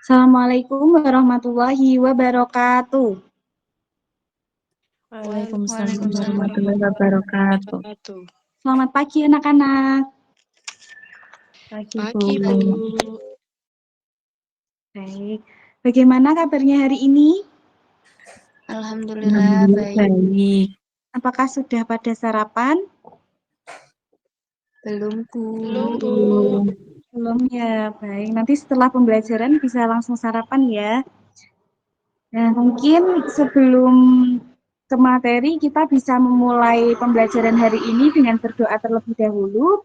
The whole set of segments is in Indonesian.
Assalamualaikum warahmatullahi wabarakatuh. Waalaikumsalam Waalaikumsalam warahmatullahi warahmatullahi wabarakatuh. wabarakatuh. Selamat pagi anak-anak. Pagi, Pagi, Bu. Bu. Baik, bagaimana kabarnya hari ini? Alhamdulillah Alhamdulillah baik. baik. Apakah sudah pada sarapan? Belum, Bu. Belum. Belum ya, baik. Nanti setelah pembelajaran bisa langsung sarapan ya. Nah, mungkin sebelum ke materi kita bisa memulai pembelajaran hari ini dengan berdoa terlebih dahulu.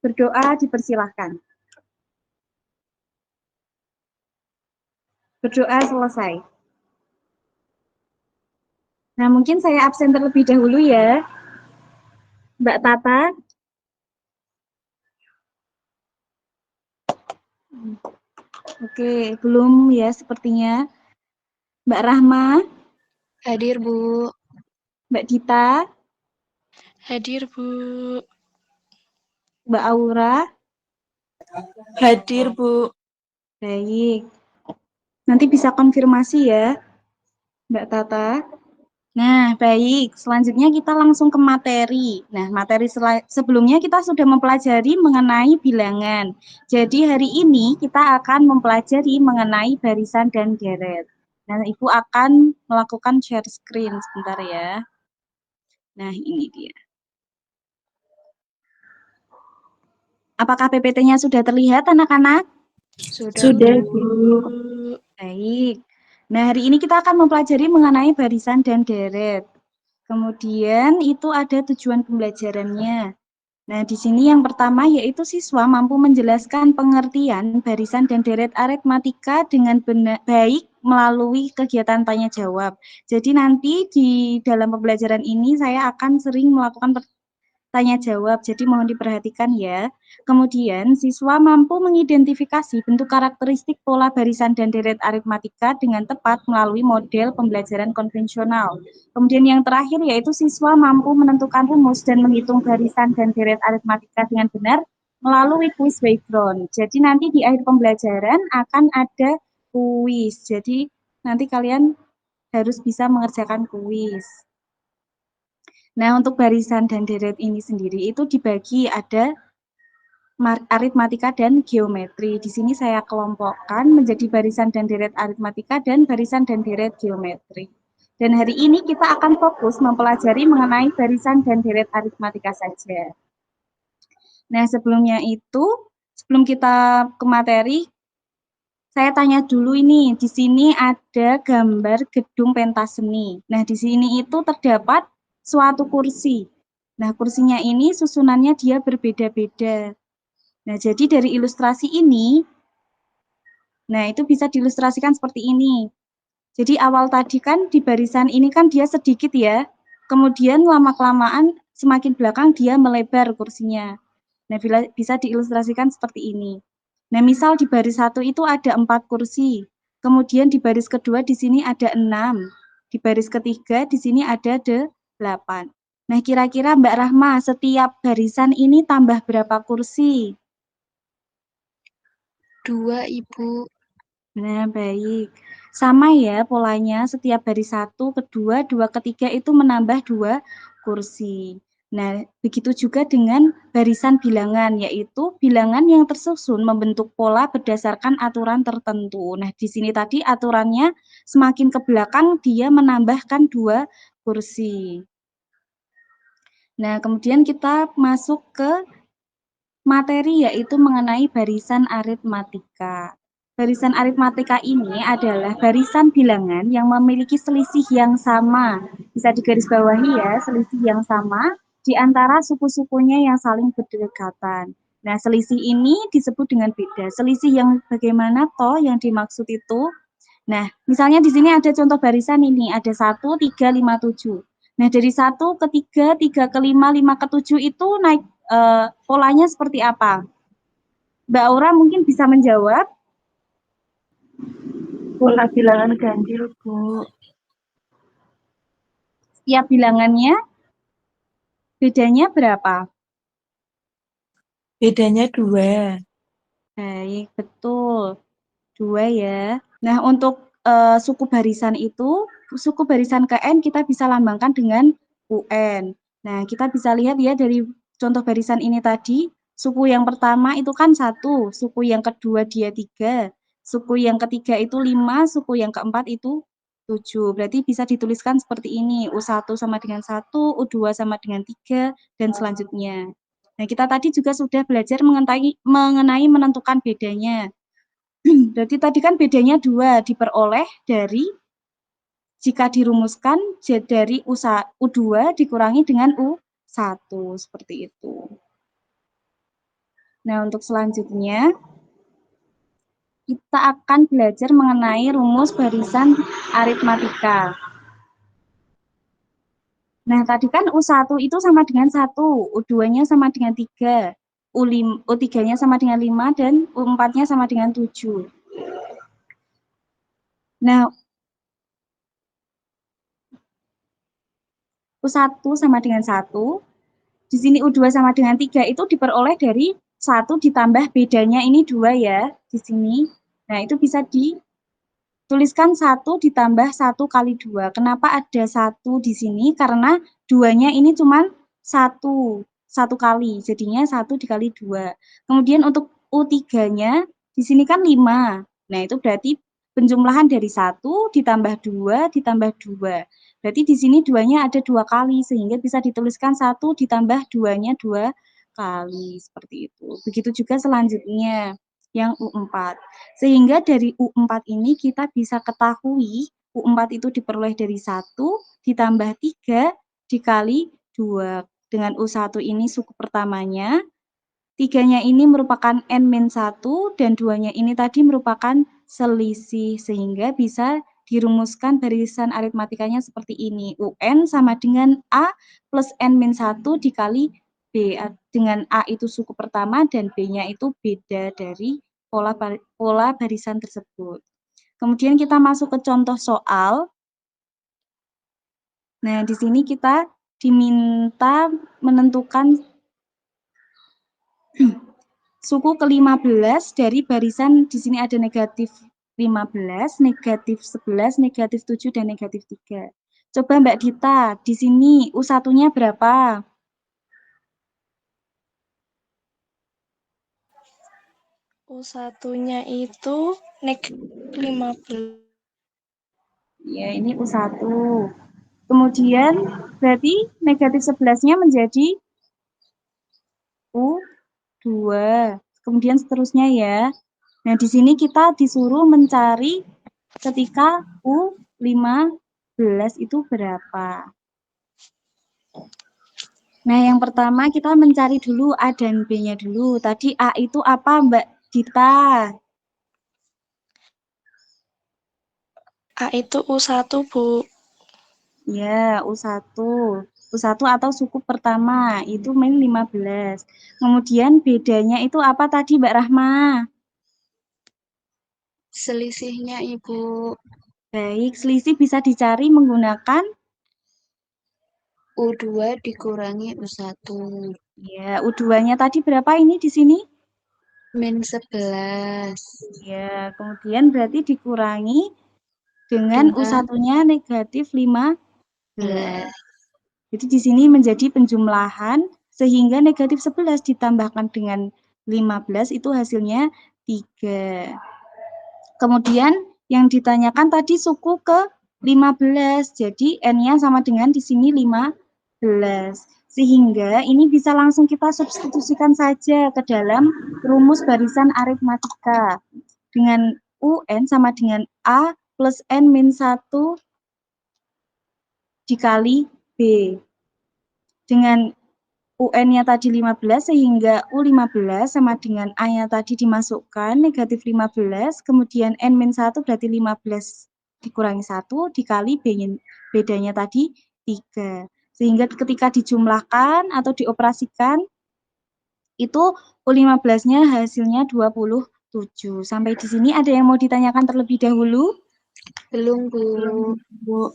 Berdoa dipersilahkan. Berdoa selesai. Nah, mungkin saya absen terlebih dahulu ya. Mbak Tata. Oke, belum ya sepertinya. Mbak Rahma, Hadir, Bu. Mbak Dita, Hadir, Bu. Mbak Aura. Hadir, Bu. Baik. Nanti bisa konfirmasi ya, Mbak Tata. Nah, baik. Selanjutnya kita langsung ke materi. Nah, materi sebelumnya kita sudah mempelajari mengenai bilangan. Jadi hari ini kita akan mempelajari mengenai barisan dan deret. Nah, Ibu akan melakukan share screen sebentar ya. Nah, ini dia. Apakah PPT-nya sudah terlihat, anak-anak? Sudah, Bu. Baik. Nah, hari ini kita akan mempelajari mengenai barisan dan deret. Kemudian itu ada tujuan pembelajarannya. Nah, di sini yang pertama yaitu siswa mampu menjelaskan pengertian barisan dan deret aritmatika dengan baik melalui kegiatan tanya jawab. Jadi nanti di dalam pembelajaran ini saya akan sering melakukan tanya jawab, jadi mohon diperhatikan ya. Kemudian, siswa mampu mengidentifikasi bentuk karakteristik pola barisan dan deret aritmatika dengan tepat melalui model pembelajaran konvensional. Kemudian yang terakhir yaitu siswa mampu menentukan rumus dan menghitung barisan dan deret aritmatika dengan benar melalui kuis background. Jadi nanti di akhir pembelajaran akan ada kuis. Jadi nanti kalian harus bisa mengerjakan kuis. Nah, untuk barisan dan deret ini sendiri itu dibagi ada aritmatika dan geometri. Di sini saya kelompokkan menjadi barisan dan deret aritmatika dan barisan dan deret geometri. Dan hari ini kita akan fokus mempelajari mengenai barisan dan deret aritmatika saja. Nah, sebelumnya itu, sebelum kita ke materi, saya tanya dulu ini, di sini ada gambar gedung pentas seni. Nah, di sini itu terdapat suatu kursi. Nah, kursinya ini susunannya dia berbeda-beda. Nah, jadi dari ilustrasi ini, nah itu bisa diilustrasikan seperti ini. Jadi awal tadi kan di barisan ini kan dia sedikit ya, kemudian lama-kelamaan semakin belakang dia melebar kursinya. Nah, bisa diilustrasikan seperti ini. Nah, misal di baris 1 itu ada 4 kursi, kemudian di baris kedua di sini ada 6, di baris ketiga di sini ada 8. Nah, kira-kira Mbak Rahma, setiap barisan ini tambah berapa kursi? 2, Ibu. Nah, baik. Sama ya polanya, setiap baris 1, kedua, 2, ketiga itu menambah 2 kursi. Nah, begitu juga dengan barisan bilangan, yaitu bilangan yang tersusun membentuk pola berdasarkan aturan tertentu. Nah, di sini tadi aturannya semakin ke belakang dia menambahkan 2 kursi. Nah, kemudian kita masuk ke materi yaitu mengenai barisan aritmatika. Barisan aritmatika ini adalah barisan bilangan yang memiliki selisih yang sama. Bisa digarisbawahi ya, selisih yang sama di antara suku-sukunya yang saling berdekatan. Nah, selisih ini disebut dengan beda. Selisih yang bagaimana toh yang dimaksud itu? Nah, misalnya di sini ada contoh barisan ini, ada 1, 3, 5, 7. Nah, dari 1 ke 3, 3 ke 5, 5 ke 7 itu naik polanya seperti apa? Mbak Aura mungkin bisa menjawab. Pola bilangan ganjil, Bu. Setiap bilangannya bedanya berapa? Bedanya 2. Baik, betul. 2 ya. Nah, untuk, suku barisan itu, suku barisan ke N kita bisa lambangkan dengan UN. Nah, kita bisa lihat ya dari contoh barisan ini tadi, suku yang pertama itu kan 1, suku yang kedua dia 3, suku yang ketiga itu 5, suku yang keempat itu 7. Berarti bisa dituliskan seperti ini, U1 sama dengan 1, U2 sama dengan 3, dan selanjutnya. Nah, kita tadi juga sudah belajar mengenai menentukan bedanya. Berarti tadi kan bedanya 2, diperoleh dari jika dirumuskan dari U2 dikurangi dengan U1, seperti itu. Nah, untuk selanjutnya, kita akan belajar mengenai rumus barisan aritmatika. Nah, tadi kan U1 itu sama dengan 1, U2-nya sama dengan 3, U3-nya sama dengan 5, dan U4-nya sama dengan 7. Nah, U1 sama dengan 1, di sini U2 sama dengan 3 itu diperoleh dari 1 ditambah bedanya ini 2 ya, di sini. Nah, itu bisa dituliskan 1 ditambah 1 kali 2. Kenapa ada 1 di sini? Karena 2-nya ini cuma 1 kali, jadinya 1 dikali 2. Kemudian untuk U3-nya, di sini kan 5. Nah, itu berarti penjumlahan dari 1 ditambah 2 ditambah 2. Berarti di sini 2-nya ada 2 kali, sehingga bisa dituliskan 1 ditambah 2-nya 2 kali, seperti itu. Begitu juga selanjutnya, yang U4. Sehingga dari U4 ini kita bisa ketahui, U4 itu diperoleh dari 1 ditambah 3 dikali 2. Dengan U1 ini suku pertamanya, 3-nya ini merupakan N-1, dan 2-nya ini tadi merupakan selisih, sehingga bisa dirumuskan barisan aritmatikanya seperti ini. UN sama dengan A plus N-1 dikali B. Dengan A itu suku pertama dan B-nya itu beda dari pola barisan tersebut. Kemudian kita masuk ke contoh soal. Nah, di sini kita diminta menentukan suku ke-15 dari barisan, di sini ada negatif 15, negatif 11, negatif 7, dan negatif 3. Coba Mbak Dita, di sini U1-nya berapa? U1-nya itu -15. Ya, ini U1. Kemudian berarti negatif 11-nya menjadi U2. Kemudian seterusnya ya. Nah, di sini kita disuruh mencari ketika U15 itu berapa. Nah, yang pertama kita mencari dulu A dan B-nya dulu. Tadi A itu apa, Mbak Dita? A itu U1, Bu. Ya, U1. U1 atau suku pertama, itu min 15. Kemudian bedanya itu apa tadi, Mbak Rahma? Selisihnya, Ibu. Baik, selisih bisa dicari menggunakan U2 dikurangi U1. ya, U2-nya tadi berapa ini di sini? -11. Ya, kemudian berarti dikurangi dengan Dengan U1-nya negatif 15. 11. Jadi di sini menjadi penjumlahan sehingga negatif 11 ditambahkan dengan 15 itu hasilnya 3. Kemudian yang ditanyakan tadi suku ke-15. Jadi N-nya sama dengan di sini 15. Sehingga ini bisa langsung kita substitusikan saja ke dalam rumus barisan aritmatika. Dengan UN sama dengan A plus N min 1 dikali B. Dengan UN-nya tadi 15 sehingga U15 sama dengan A-nya tadi dimasukkan negatif 15, kemudian N-1 berarti 15 dikurangi 1 dikali bedanya tadi 3. Sehingga ketika dijumlahkan atau dioperasikan itu U15-nya hasilnya 27. Sampai di sini ada yang mau ditanyakan terlebih dahulu? Belum, Bu. Bu.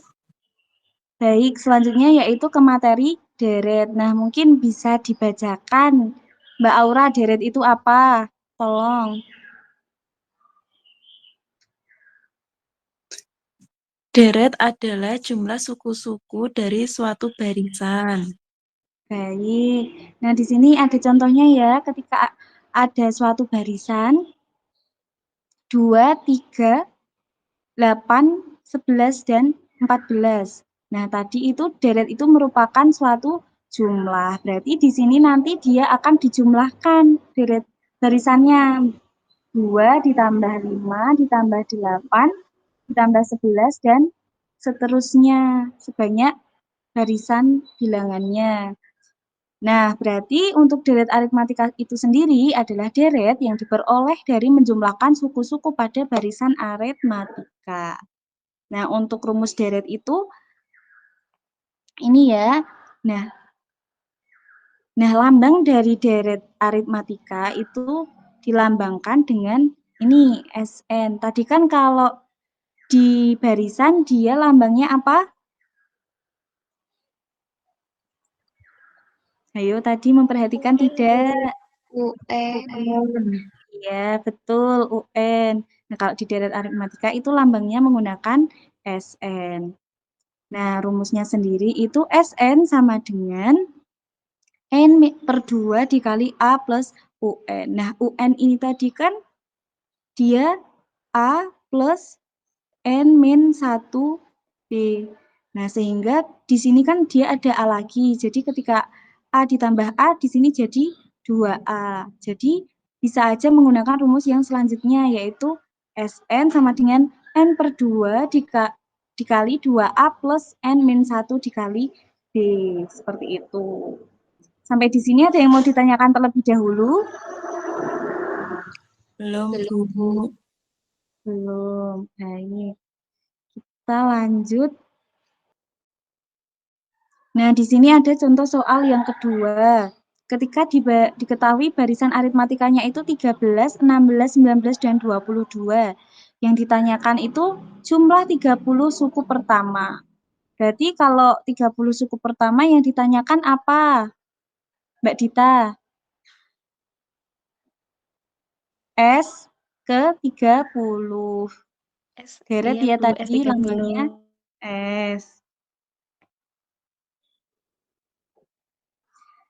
Baik, selanjutnya yaitu ke materi deret. Nah, mungkin bisa dibacakan. Mbak Aura, deret itu apa? Tolong. Deret adalah jumlah suku-suku dari suatu barisan. Baik. Nah, di sini ada contohnya ya, ketika ada suatu barisan 2, 3, 8, 11, dan 14. Nah, tadi itu deret itu merupakan suatu jumlah. Berarti di sini nanti dia akan dijumlahkan deret barisannya. 2 ditambah 5 ditambah 8 ditambah 11 dan seterusnya sebanyak barisan bilangannya. Nah, berarti untuk deret aritmatika itu sendiri adalah deret yang diperoleh dari menjumlahkan suku-suku pada barisan aritmatika. Nah, untuk rumus deret itu ini ya. Nah, lambang dari deret aritmatika itu dilambangkan dengan ini SN. Tadi kan kalau di barisan dia lambangnya apa? Ayo tadi memperhatikan tidak? UN. Iya, betul, UN. Nah, kalau di deret aritmatika itu lambangnya menggunakan SN. Nah, rumusnya sendiri itu SN sama dengan N per 2 dikali A plus UN. Nah, UN ini tadi kan dia A plus N min 1B. Nah, sehingga di sini kan dia ada A lagi. Jadi ketika A ditambah A, di sini jadi 2A. Jadi bisa aja menggunakan rumus yang selanjutnya, yaitu SN sama dengan N per 2 dikali 2A plus N min 1 dikali B. Seperti itu. Sampai di sini ada yang mau ditanyakan terlebih dahulu? Belum, Belum, Bu. Belum. Baik. Kita lanjut. Nah, di sini ada contoh soal yang kedua. Ketika diketahui barisan aritmatikanya itu 13, 16, 19, dan 22. Yang ditanyakan itu jumlah 30 suku pertama. Berarti kalau 30 suku pertama yang ditanyakan apa, Mbak Dita? S ke 30. Deret iya ya Bu, tadi S30. lambangnya S.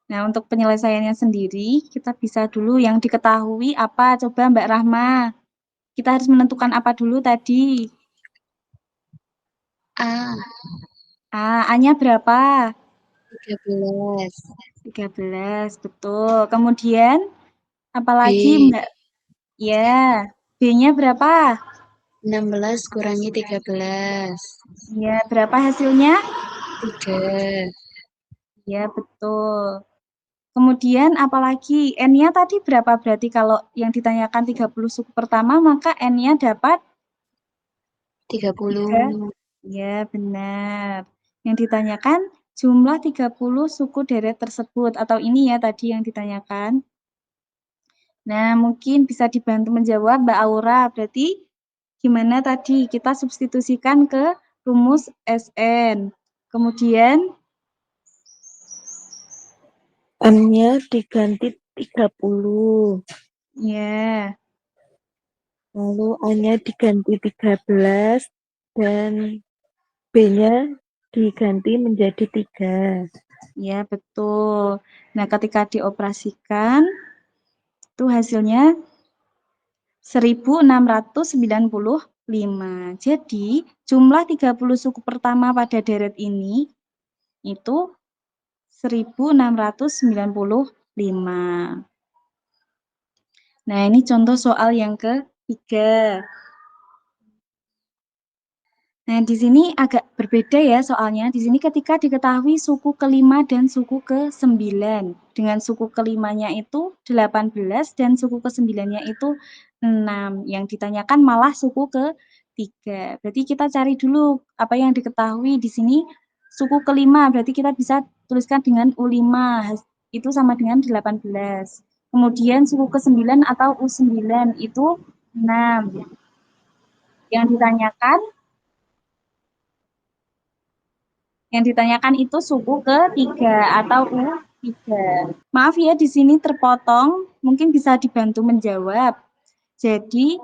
Nah, untuk penyelesaiannya sendiri, kita bisa dulu yang diketahui apa? Coba Mbak Rahma. Kita harus menentukan apa dulu tadi? A, A-nya berapa? 13. 13, betul. Kemudian, apalagi B, Mbak? Ya, B-nya berapa? 16 kurangi 13. Ya, berapa hasilnya? 3. Ya, betul. Kemudian apalagi N-nya tadi berapa? Berarti kalau yang ditanyakan 30 suku pertama, maka N-nya dapat 30. 3. Ya, benar. Yang ditanyakan jumlah 30 suku deret tersebut, atau ini ya tadi yang ditanyakan. Nah, mungkin bisa dibantu menjawab Mbak Aura. Berarti gimana tadi? Kita substitusikan ke rumus SN. Kemudian, N-nya diganti 30. ya, Lalu A-nya diganti 13 dan B-nya diganti menjadi 3. ya betul. Nah, ketika dioperasikan, itu hasilnya 1695. Jadi, jumlah 30 suku pertama pada deret ini itu 1695. Nah, ini contoh soal yang ketiga. Nah, di sini agak berbeda ya soalnya. Di sini ketika diketahui suku kelima dan suku ke-9. Dengan suku kelimanya itu 18 dan suku ke-9-nya itu 6. Yang ditanyakan malah suku ke-3. Berarti kita cari dulu apa yang diketahui di sini suku kelima. Berarti kita bisa tuliskan dengan U5. Itu sama dengan 18. Kemudian suku ke-9 atau U9 itu 6. Yang ditanyakan itu suku ke-3 atau U3. Maaf ya di sini terpotong, mungkin bisa dibantu menjawab. Jadi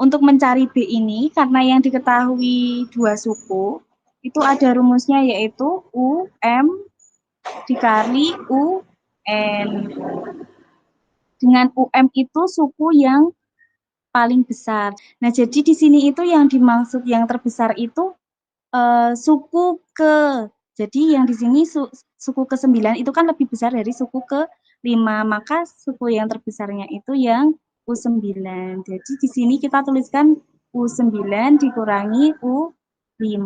untuk mencari B ini, karena yang diketahui 2 suku, itu ada rumusnya yaitu UM dikali UN. Dengan UM itu suku yang paling besar. Nah, jadi di sini itu yang dimaksud yang terbesar itu suku ke. Jadi yang di sini suku ke-9 itu kan lebih besar dari suku ke-5, maka suku yang terbesarnya itu yang U9. Jadi di sini kita tuliskan U9 dikurangi U5,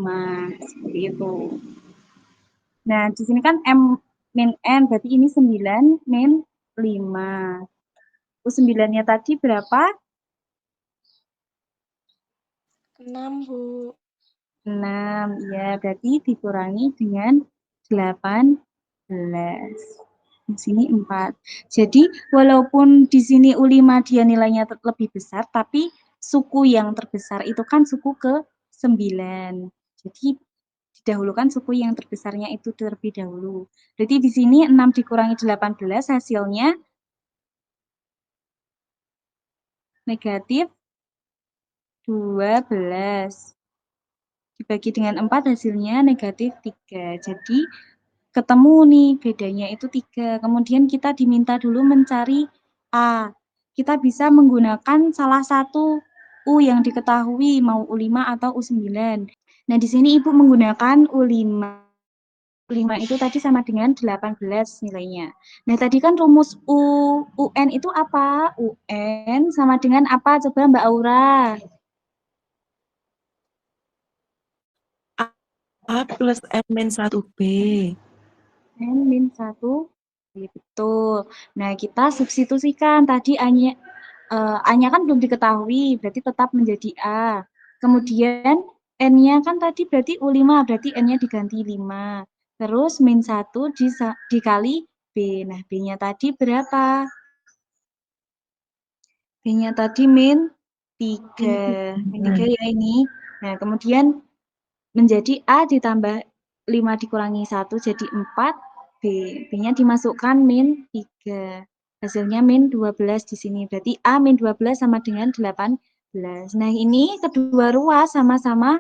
seperti itu. Nah, di sini kan M min N, berarti ini 9 min 5. U9-nya tadi berapa? 6, Bu. 6, ya berarti dikurangi dengan 18. Di sini 4. Jadi walaupun di sini U5 dia nilainya lebih besar, tapi suku yang terbesar itu kan suku ke-9. Jadi didahulukan suku yang terbesarnya itu terlebih dahulu. Berarti di sini 6 dikurangi 18 hasilnya negatif 12. Dibagi dengan 4 hasilnya negatif 3. Jadi ketemu nih bedanya itu 3. Kemudian kita diminta dulu mencari A. Kita bisa menggunakan salah satu U yang diketahui, mau U5 atau U9. Nah, di sini Ibu menggunakan U5. U5 itu tadi sama dengan 18 nilainya. Nah, tadi kan rumus UN itu apa? UN sama dengan apa? Coba Mbak Aura. A plus M min 1B. N min 1, betul. Nah, kita substitusikan tadi A-nya kan belum diketahui, berarti tetap menjadi A. Kemudian N-nya kan tadi berarti U5, berarti N-nya diganti 5. Terus min 1 dikali B. Nah, B-nya tadi berapa? B-nya tadi min 3. Min 3 ya ini. Nah, kemudian menjadi A ditambah 5 dikurangi 1 jadi 4, B. B-nya dimasukkan min 3. Hasilnya min 12 di sini. Berarti A min 12 sama dengan 18. Nah, ini kedua ruas sama-sama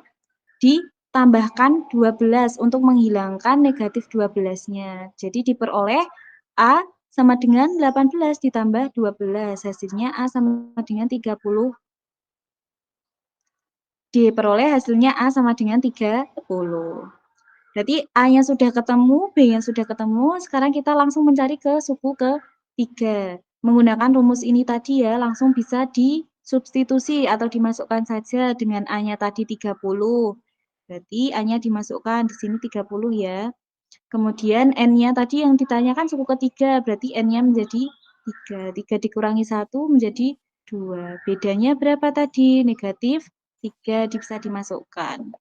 ditambahkan 12 untuk menghilangkan negatif 12-nya. Jadi diperoleh A sama dengan 18 ditambah 12. Hasilnya A sama dengan 30. Diperoleh hasilnya A sama dengan 30. Berarti A-nya sudah ketemu, B-nya sudah ketemu, sekarang kita langsung mencari ke suku ke-3. Menggunakan rumus ini tadi ya, langsung bisa disubstitusi atau dimasukkan saja dengan A-nya tadi 30. Berarti A-nya dimasukkan di sini 30 ya. Kemudian N-nya tadi yang ditanyakan suku ke-3, berarti N-nya menjadi 3. 3 dikurangi 1 menjadi 2. Bedanya berapa tadi? Negatif 3 bisa dimasukkan.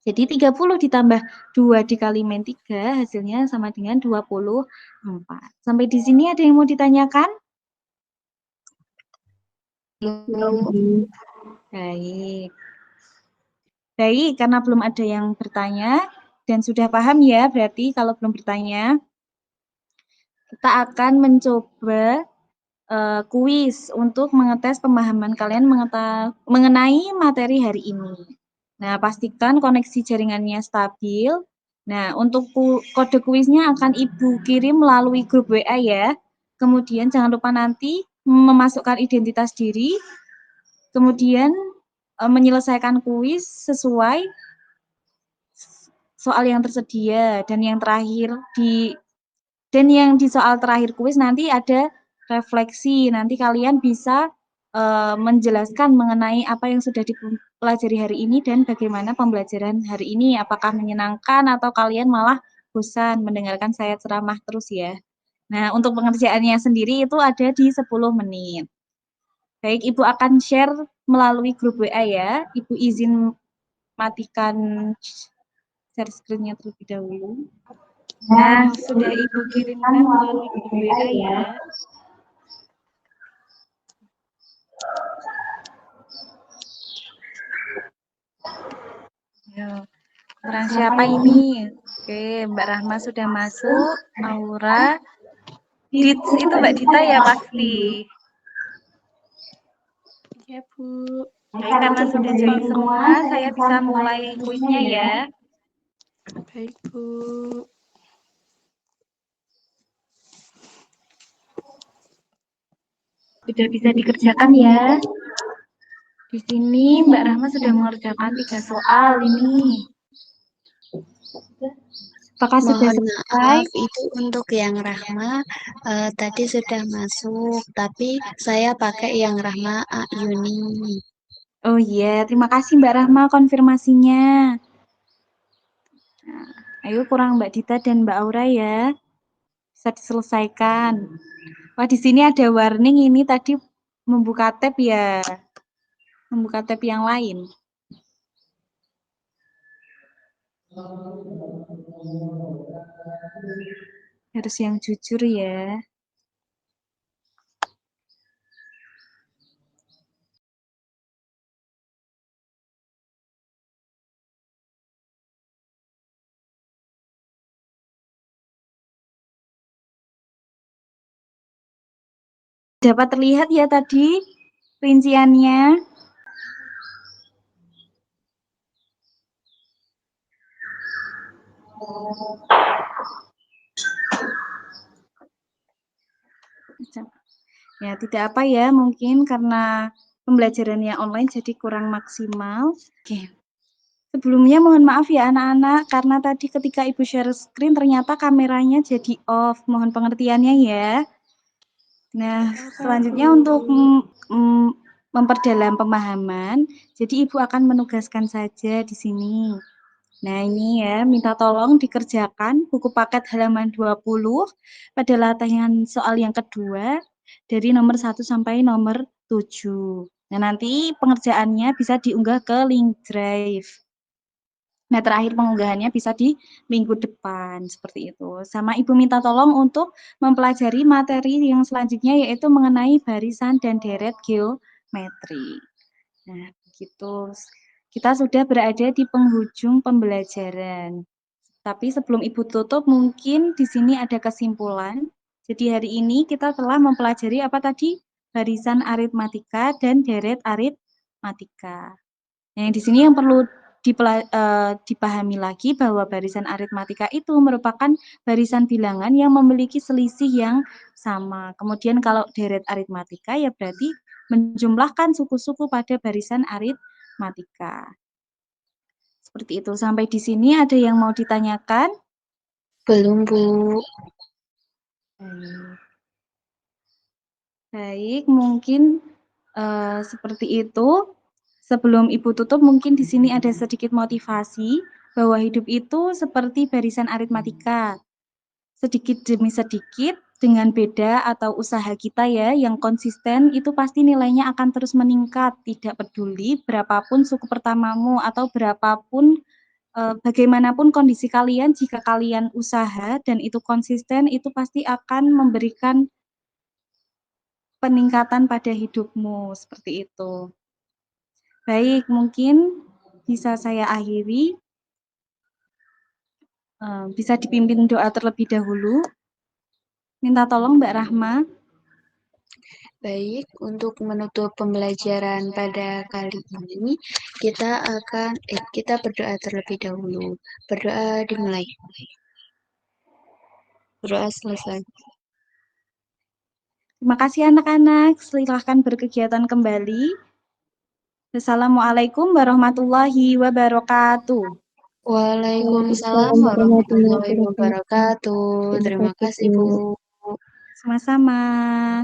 Jadi 30 ditambah 2 dikali min 3 hasilnya sama dengan 24. Sampai di sini ada yang mau ditanyakan? Belum. Baik. Baik, karena belum ada yang bertanya dan sudah paham ya, berarti kalau belum bertanya, kita akan mencoba kuis untuk mengetes pemahaman kalian mengenai materi hari ini. Nah, pastikan koneksi jaringannya stabil. Nah, untuk kode kuisnya akan Ibu kirim melalui grup WA ya. Kemudian jangan lupa nanti memasukkan identitas diri, kemudian menyelesaikan kuis sesuai soal yang tersedia, dan yang terakhir yang di soal terakhir kuis nanti ada refleksi. Nanti kalian bisa menjelaskan mengenai apa yang sudah dipelajari hari ini dan bagaimana pembelajaran hari ini. Apakah menyenangkan atau kalian malah bosan mendengarkan saya ceramah terus ya. Nah, untuk pengerjaannya sendiri itu ada di 10 menit. Baik, Ibu akan share melalui grup WA ya. Ibu izin matikan share screen-nya terlebih dahulu. Nah, sudah Ibu kirimkan melalui grup WA ya. Yo, orang siapa ini? Oke, Mbak Rahma sudah masuk. Aura. Dits, itu Mbak Dita ya pasti. Ya, Bu. Baik, karena sudah jawab semua, saya bisa mulai kuisnya ya. Baik, Bu. Sudah bisa dikerjakan ya. Di sini Mbak Rahma sudah mengerjakan 3 soal ini. Apakah sudah Mohon selesai? maaf, itu untuk yang Rahma tadi sudah masuk, tapi saya pakai yang Rahma Yuni. Oh iya, terima kasih Mbak Rahma konfirmasinya. Nah, ayo kurang Mbak Dita dan Mbak Aura ya. Bisa diselesaikan. Wah, di sini ada warning ini tadi membuka tab ya. Membuka tab yang lain. Harus yang jujur ya. Dapat terlihat ya tadi rinciannya. Ya, tidak apa ya, mungkin karena pembelajarannya online jadi kurang maksimal. Oke. Sebelumnya mohon maaf ya anak-anak, karena tadi ketika Ibu share screen ternyata kameranya jadi off. Mohon pengertiannya ya. Nah, selanjutnya untuk memperdalam pemahaman, jadi Ibu akan menugaskan saja di sini. Nah, ini ya, minta tolong dikerjakan buku paket halaman 20 pada latihan soal yang kedua dari nomor 1 sampai nomor 7. Nah, nanti pengerjaannya bisa diunggah ke link drive. Nah, terakhir pengunggahannya bisa di minggu depan, seperti itu. Sama Ibu minta tolong untuk mempelajari materi yang selanjutnya, yaitu mengenai barisan dan deret geometri. Nah, begitu. Kita sudah berada di penghujung pembelajaran. Tapi sebelum Ibu tutup, mungkin di sini ada kesimpulan. Jadi hari ini kita telah mempelajari apa tadi? Barisan aritmatika dan deret aritmatika. Nah, di sini yang perlu dipahami lagi bahwa barisan aritmatika itu merupakan barisan bilangan yang memiliki selisih yang sama. Kemudian kalau deret aritmatika ya berarti menjumlahkan suku-suku pada barisan aritmatika. Seperti itu. Sampai di sini ada yang mau ditanyakan? Belum, Bu. Baik, mungkin seperti itu. Sebelum Ibu tutup, mungkin di sini ada sedikit motivasi bahwa hidup itu seperti barisan aritmatika. Sedikit demi sedikit, dengan beda atau usaha kita ya, yang konsisten itu pasti nilainya akan terus meningkat. Tidak peduli berapapun suku pertamamu atau berapapun bagaimanapun kondisi kalian, jika kalian usaha dan itu konsisten, itu pasti akan memberikan peningkatan pada hidupmu, seperti itu. Baik, mungkin bisa saya akhiri. Bisa dipimpin doa terlebih dahulu. Minta tolong Mbak Rahma. Baik, untuk menutup pembelajaran pada kali ini, kita berdoa terlebih dahulu. Berdoa dimulai. Berdoa selesai. Terima kasih anak-anak. Silakan berkegiatan kembali. Assalamualaikum warahmatullahi wabarakatuh. Waalaikumsalam warahmatullahi wabarakatuh. Terima kasih, Bu. Sama-sama.